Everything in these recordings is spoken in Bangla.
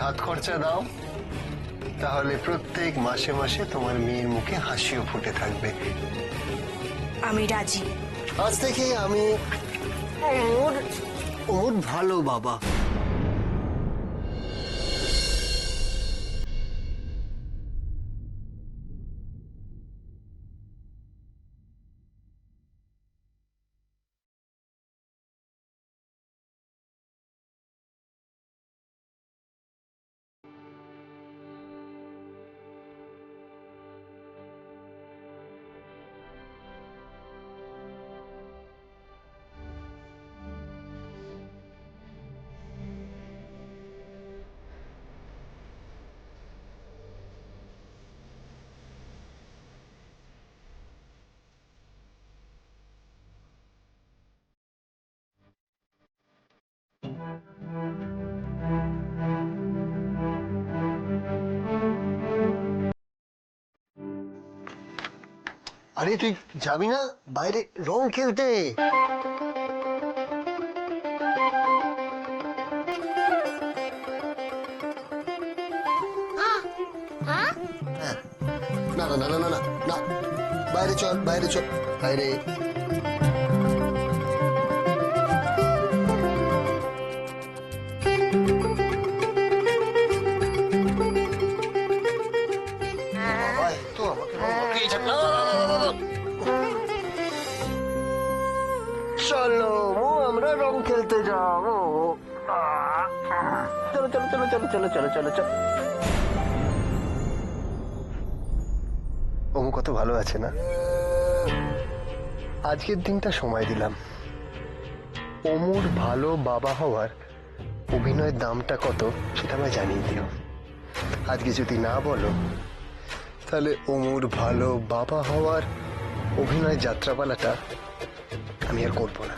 হাত খরচা দাও, তাহলে প্রত্যেক মাসে মাসে তোমার মেয়ের মুখে হাসিও ফুটে থাকবে। আমি রাজি। আজ থেকে আমি ওর ভালো বাবা। আরে তুই যাবি না বাইরে রং খেলতে? না না না না না না না, বাইরে চল, বাইরে চল, বাইরে। চলো আমরা রং খেলতে যাবো। চলো চলো চলো চলো চলো চলো চলো চলো। ওমু কত ভালো আছে না? আজকের দিনটা সময় দিলাম। ওমুর ভালো বাবা হওয়ার অভিনয়ের দামটা কত সেটা আমায় জানিয়ে দিও। আজকে যদি না বলো তাহলে ওমুর ভালো বাবা হওয়ার অভিনয় যাত্রাপালাটা আমি আর করবো না।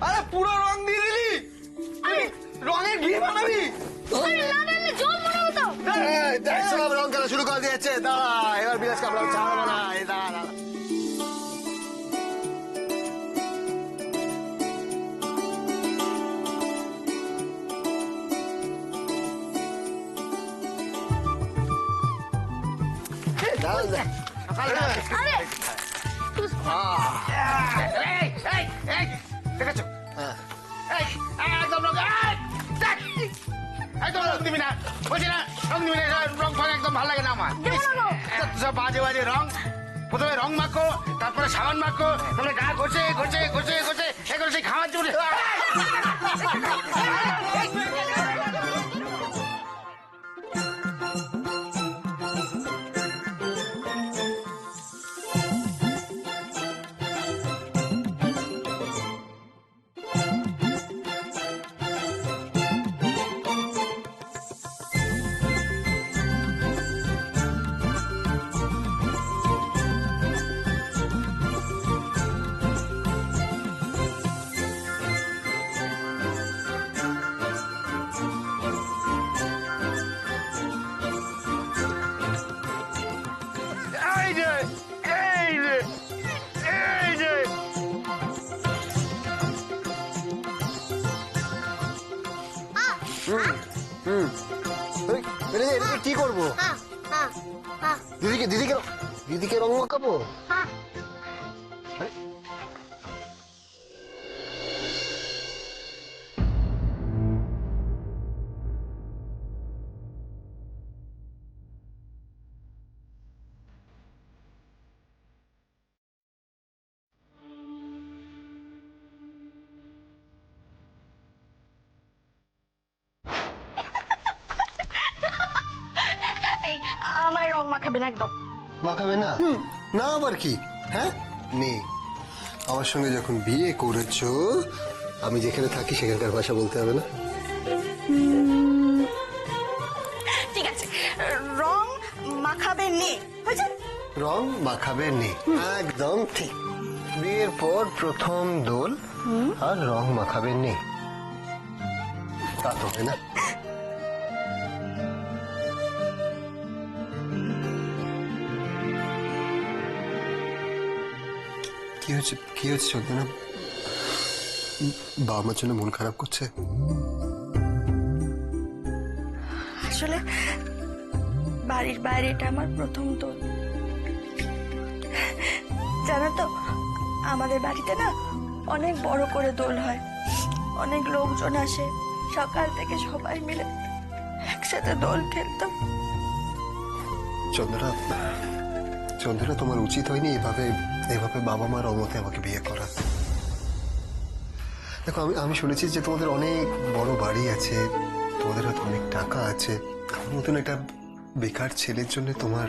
আরে পুরো রং দিয়ে দিলি, রঙের ঘি বানাবি? সব রং খেলা শুরু করে দিয়েছে। দাঁড়া, এবার বিলাস কাপড় ছাড়বো না। দাঁড়া একদম ভালো লাগে না আমার সব বাজে বাজে রং। প্রথমে রং মাখো, তারপরে সাবান মাখো, তারপরে গা ঘষে ঘষে ঘষে ঘষে এগুলো সেই খাওয়ার জন্য। কি করবো? দিদিকে দিদিকে দিদিকে রং মাখাবো। আমার রং মাখাবে না একদম। মাখাবে না? না আবার কি? হ্যাঁ নে, আমার সঙ্গে যখন বিয়ে করেছো আমি যেখানে থাকি সেখানকার ভাষা বলতে হবে না? ঠিক আছে, রং মাখাবে নে, বুঝছেন? রং মাখাবে নে, একদম ঠিক। বিয়ের পর প্রথম দোল আর রং মাখাবে নে, তা তো হবে না? কি হয়েছে চন্দনা? বাবা মার জন্য মন খারাপ করছে? আসলে বাড়ির বাইরে এটা আমার প্রথম দোল। জানো তো, আমাদের বাড়িতে না অনেক বড় করে দোল হয়, অনেক লোকজন আসে, সকাল থেকে সবাই মিলে একসাথে দোল খেলতাম। চন্দনা, চন্দনা, তোমার উচিত হয়নি এভাবে এভাবে বাবা মার অমতে আমাকে বিয়ে করা। দেখো, আমি শুনেছি যে তোমাদের অনেক বড় বাড়ি আছে, তোমাদের হাতে অনেক টাকা আছে। আমার মতন একটা বেকার ছেলের জন্য তোমার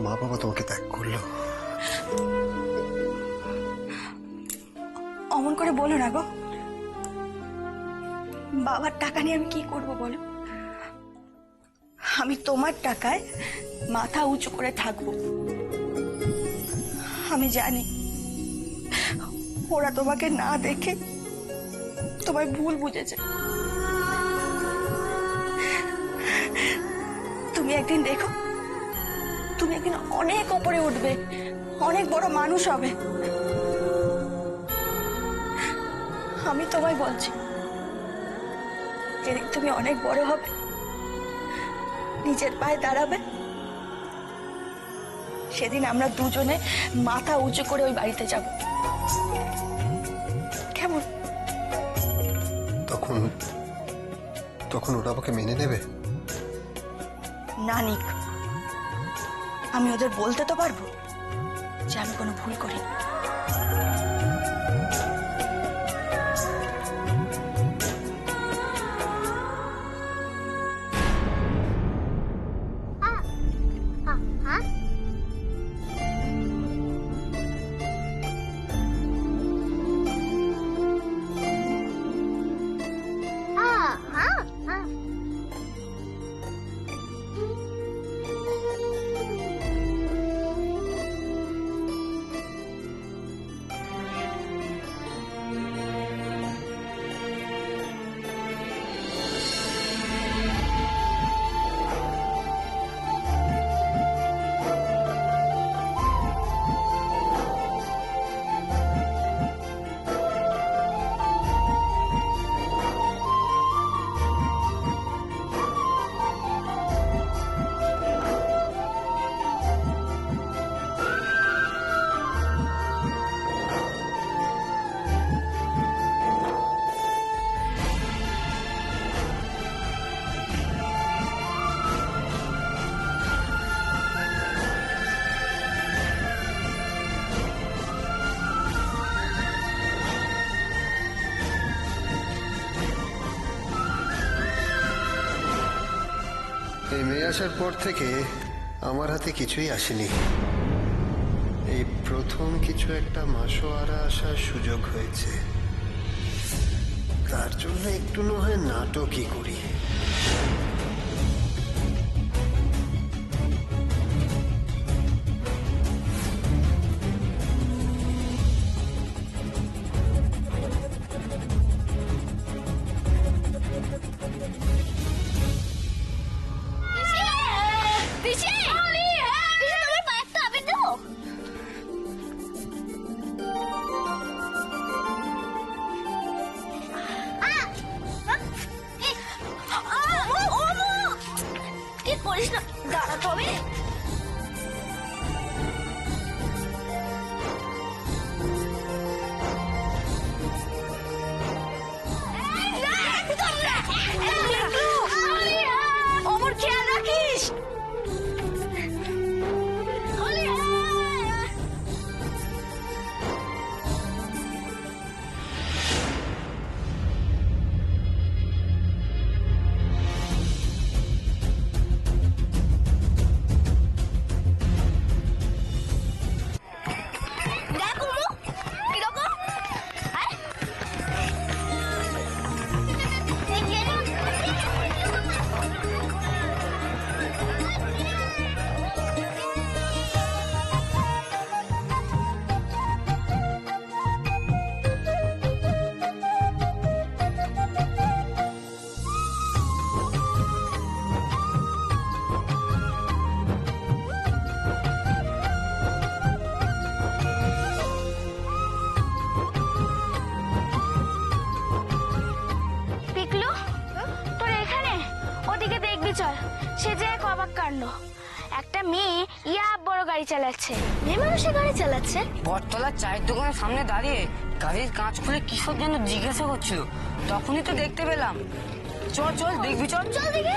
মা বাবা তোমাকে ত্যাগ করলো। অমন করে বলো না গো। বাবার টাকা নিয়ে আমি কি করব বলো? আমি তোমার টাকায় মাথা উঁচু করে থাকবো। আমি জানি ওরা তোমাকে না দেখে তোমায় ভুল বুঝেছে। তুমি একদিন দেখো, তুমি একদিন অনেক উপরে উঠবে, অনেক বড় মানুষ হবে। আমি তোমায় বলছি, যেদিন তুমি অনেক বড় হবে, নিজের পায়ে দাঁড়াবে, সেদিন আমরা দুজনে মাথা উঁচু করে ওই বাড়িতে যাব। কেমন? তখন ওরা আমাকে মেনে নেবে? না নিক, আমি ওদের বলতে তো পারবো যে আমি কোনো ভুল করিনি। এই মেয়ে আসার পর থেকে আমার হাতে কিছুই আসেনি। এই প্রথম কিছু একটা মাসোয়ারা আসার সুযোগ হয়েছে, তার জন্য একটু না হয় নাটকই করি। দাঁড়া তবে। অমর খেয়াল রাখিস। কাণ্ড, একটা মেয়ে বড় গাড়ি চালাচ্ছে। মেয়ে মানুষের গাড়ি চালাচ্ছে? বটতলার চায়ের দোকানের সামনে দাঁড়িয়ে গাড়ির কাঁচ খুলে কিসব যেন জিজ্ঞাসা করছিল, তখনই তো দেখতে পেলাম। চল চল দেখবি, চল চল দেখে।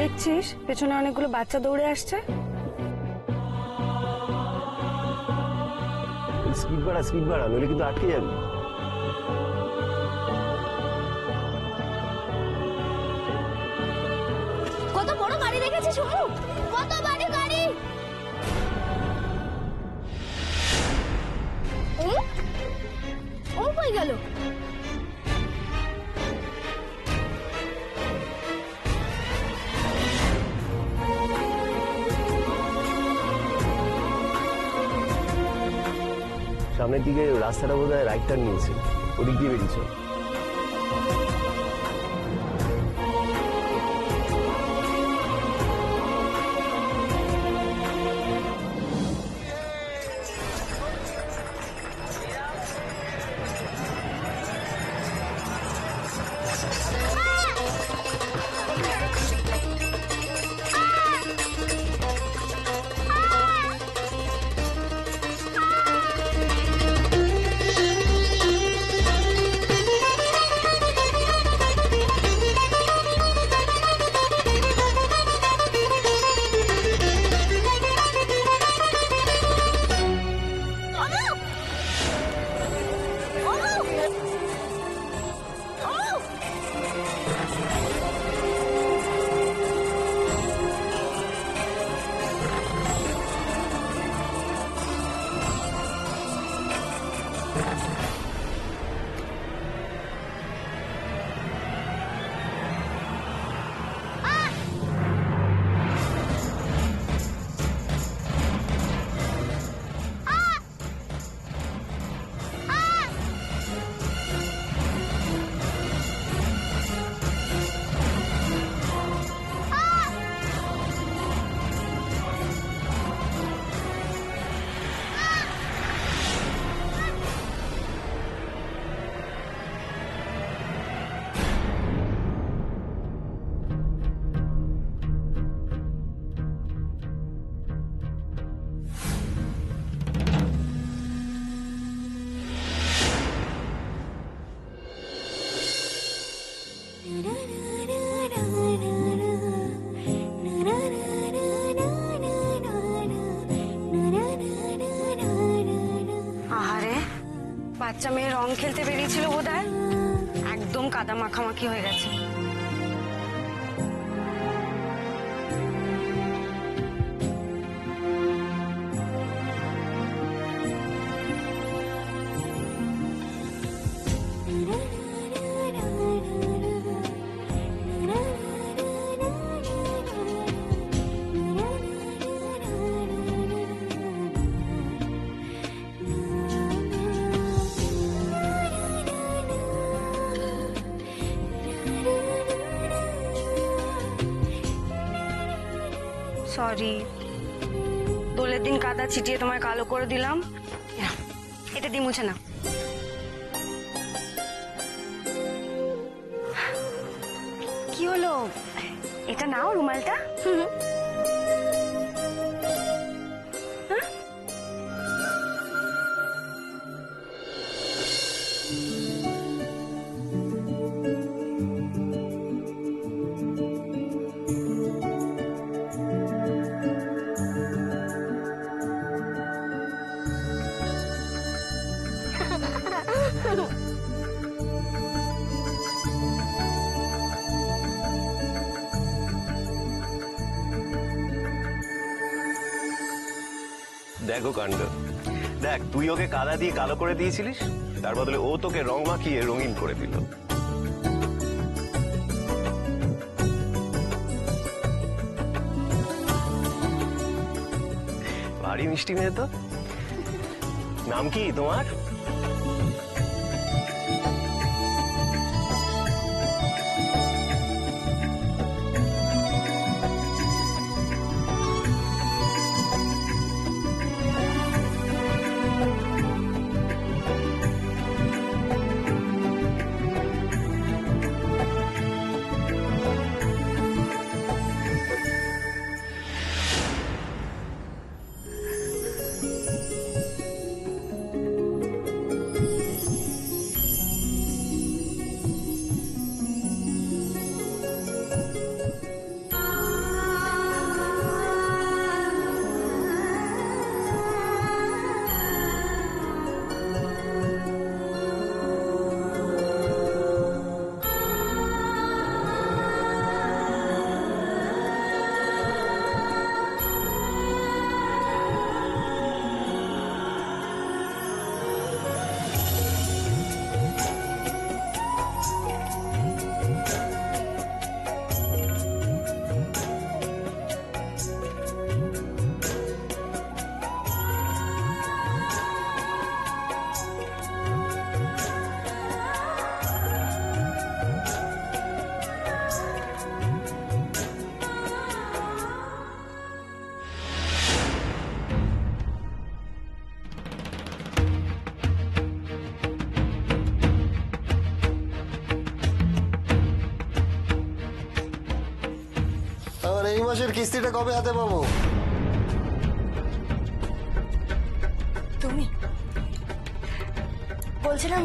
দেখছিস পেছনে অনেকগুলো বাচ্চা দৌড়ে আসছে। স্পিড বাড়া নইলে কিন্তু আটকে যাবি। কত বড় গাড়ি দেখেছিস শুনু, কত বড় গাড়ি। ও কই গেল? সামনের দিকে রাস্তাটা বোধহয় রাইট টার্ন নিয়েছে, ওদিক দিয়ে বেরিয়েছে। আহারে, বাচ্চা মেয়ে রং খেলতে বেরিয়েছিল বোধহয়, একদম কাদা মাখামাখি হয়ে গেছে। সরি, দোলের দিন কাদা ছিটিয়ে তোমায় কালো করে দিলাম। এটা দিয়ে মুছে না। কি হলো, এটা নাও রুমালটা। দেখো কাণ্ড, দেখ তুই ওকে কাদা দিয়ে কালো করে দিয়েছিলিস, তার বদলে ও তোকে রং মাখিয়ে রঙিন করে দিল। ভারী মিষ্টি মেয়ে তো। নাম কি তোমার? আমার এই মাসের কিস্তিটা কবে হাতে পাবো? তুমি বলছিলাম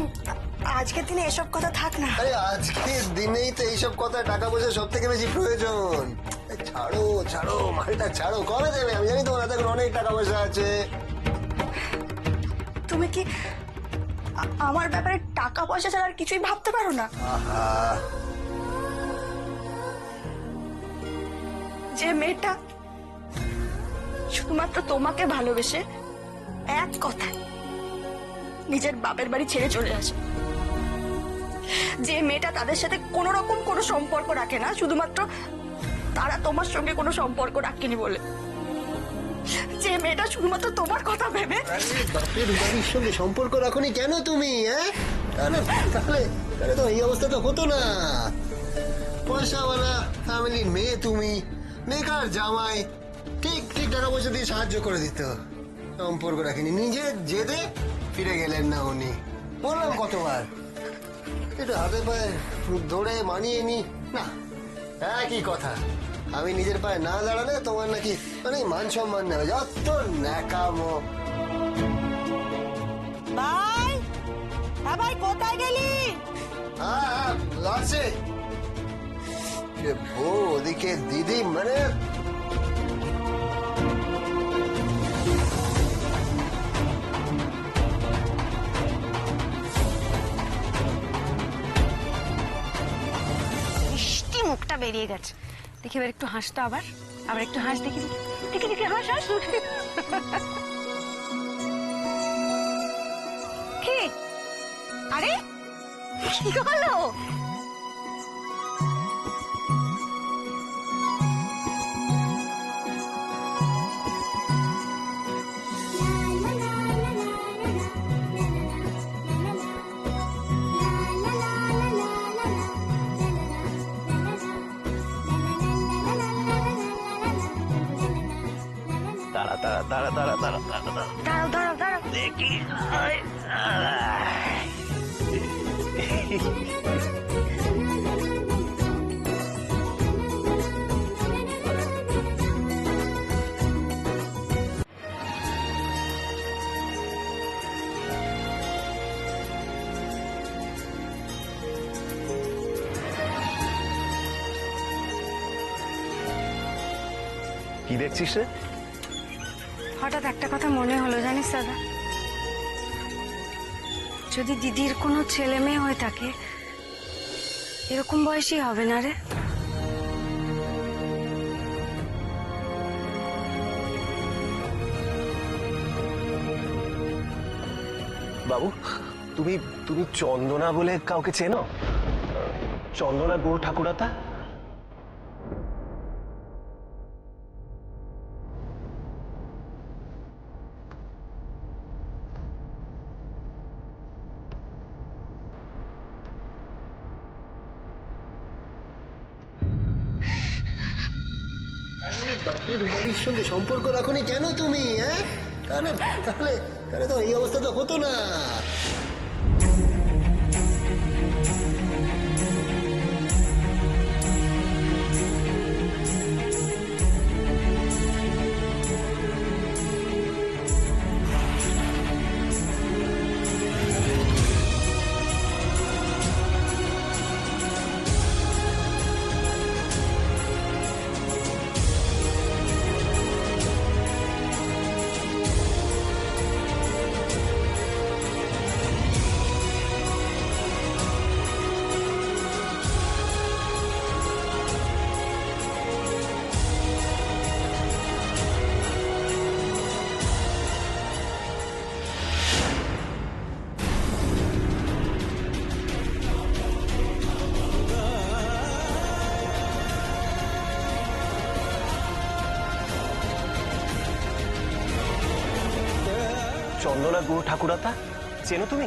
আজকের দিনে এসব কথা থাক না। আরে আজকের দিনেই তো এইসব কথা, টাকা পয়সা সব থেকে বেশি প্রয়োজন। ছাড়ো ছাড়ো, মালটা ছাড়ো, কবে দেবে? আমি জানি তোমার হাতে এখন অনেক টাকা পয়সা আছে। তুমি কি আমার ব্যাপারে টাকা পয়সা ছাড়া আর কিছুই ভাবতে পারো না? আহা, যে মেয়েটা শুধুমাত্র তোমাকে ভালোবেসে এক কথায় নিজের বাপের বাড়ি ছেড়ে চলে আসে, যে মেয়েটা তাদের সাথে কোনো রকম কোনো সম্পর্ক রাখে না শুধুমাত্র তারা তোমার সঙ্গে কোনো সম্পর্ক রাখেনি বলে, যে মেয়েটা শুধুমাত্র তোমার কথা ভেবে। বাপের বাড়ির সঙ্গে সম্পর্ক রাখোনি কেন তুমি? হ্যাঁ, তাহলে তাহলে তাহলে তো এই অবস্থা তো হতো না। পয়সাওয়ালা ফ্যামিলির মেয়ে তুমি, মেকার জামাই, ঠিক ঠিক টাকা পয়সা দিয়ে সাহায্য করে দিত। সম্পর্ক রাখিনি, নিজের জেদে ফিরে গেলেন না উনি। বললাম কতবার একটু হাতে পায়ে ধরে মানিয়ে নি না, একই কথা। আমি নিজের পায়ে না দাঁড়ালে তোমার নাকি মানে মান সম্মান নেবে, যত ন্যাকামো। ভাই, হ্যাঁ ভাই, কোথায় গেলি? হ্যাঁ লাগছে বউ ওদিকে দিদি, মানে মিষ্টি মুখটা বেরিয়ে গেছে। দেখি এবার একটু হাসতো, আবার আবার একটু হাস, দেখি দেখি দেখি দেখি, হাস হাস। কি? আরে কি হলো? তারা তারা তারা তারা তারা তারা তারা দাঁড়াও দাঁড়াও দাঁড়াও। দেখি। আয়, আয়। কি দেখছিস রে? হঠাৎ একটা কথা মনে হলো জানিস দাদা, যদি দিদির কোনো ছেলে মেয়ে হয়ে থাকে এরকম বয়সই হবে না রে? বাবু, তুমি তুমি চন্দনা বলে কাউকে চেনো? চন্দনা গুহ ঠাকুরাতা? বাপের বাড়ির সঙ্গে সম্পর্ক রাখোনি কেন তুমি? হ্যাঁ, তাহলে তাহলে তাহলে তো এই অবস্থা তো হতো না। চন্দনা গুহ ঠাকুরাতা চেনো তুমি?